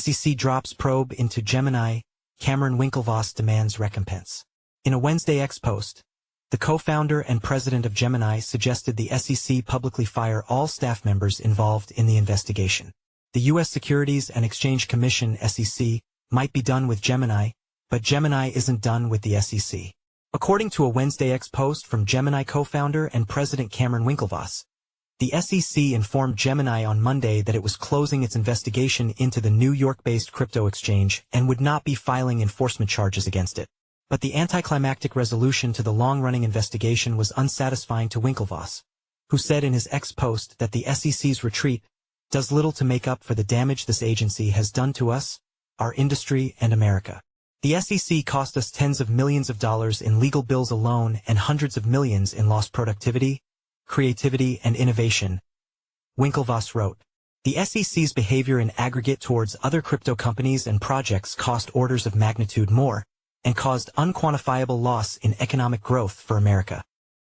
SEC drops probe into Gemini, Cameron Winklevoss demands recompense. In a Wednesday X post, the co-founder and president of Gemini suggested the SEC publicly fire all staff members involved in the investigation. The U.S. Securities and Exchange Commission (SEC) might be done with Gemini, but Gemini isn't done with the SEC. According to a Wednesday X post from Gemini co-founder and president Cameron Winklevoss, the SEC informed Gemini on Monday that it was closing its investigation into the New York-based crypto exchange and would not be filing enforcement charges against it. But the anti-climactic resolution to the long-running investigation was unsatisfying to Winklevoss, who said in his X post that the SEC's retreat does little to make up for the damage this agency has done to us, our industry, and America. The SEC cost us tens of millions of dollars in legal bills alone and hundreds of millions in lost productivity, creativity, and innovation, Winklevoss wrote. The SEC's behavior in aggregate towards other crypto companies and projects cost orders of magnitude more, and caused unquantifiable loss in economic growth for America.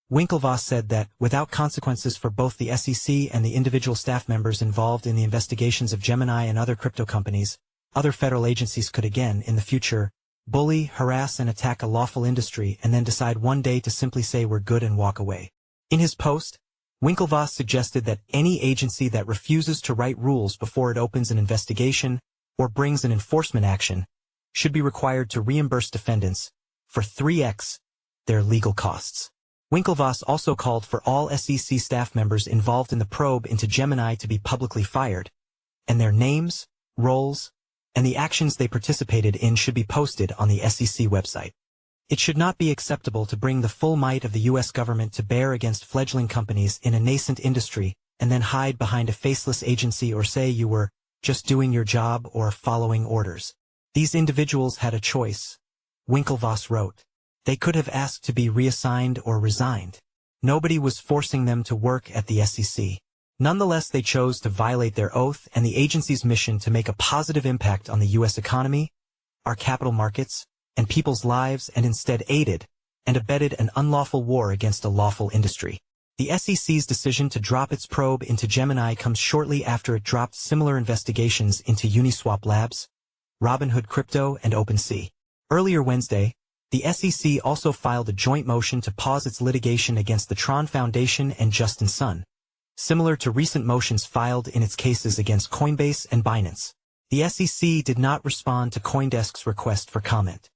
Winklevoss said that, without consequences for both the SEC and the individual staff members involved in the investigations of Gemini and other crypto companies, other federal agencies could again, in the future, bully, harass, and attack a lawful industry and then decide one day to simply say we're good and walk away. In his post, Winklevoss suggested that any agency that refuses to write rules before it opens an investigation or brings an enforcement action should be required to reimburse defendants for 3x their legal costs. Winklevoss also called for all SEC staff members involved in the probe into Gemini to be publicly fired, and their names, roles, and the actions they participated in should be posted on the SEC website. It should not be acceptable to bring the full might of the U.S. government to bear against fledgling companies in a nascent industry and then hide behind a faceless agency or say you were just doing your job or following orders. These individuals had a choice, Winklevoss wrote. They could have asked to be reassigned or resigned. Nobody was forcing them to work at the SEC. Nonetheless, they chose to violate their oath and the agency's mission to make a positive impact on the U.S. economy, our capital markets, and people's lives, and instead aided and abetted an unlawful war against a lawful industry. The SEC's decision to drop its probe into Gemini comes shortly after it dropped similar investigations into Uniswap Labs, Robinhood Crypto, and OpenSea. Earlier Wednesday, the SEC also filed a joint motion to pause its litigation against the Tron Foundation and Justin Sun, similar to recent motions filed in its cases against Coinbase and Binance. The SEC did not respond to CoinDesk's request for comment.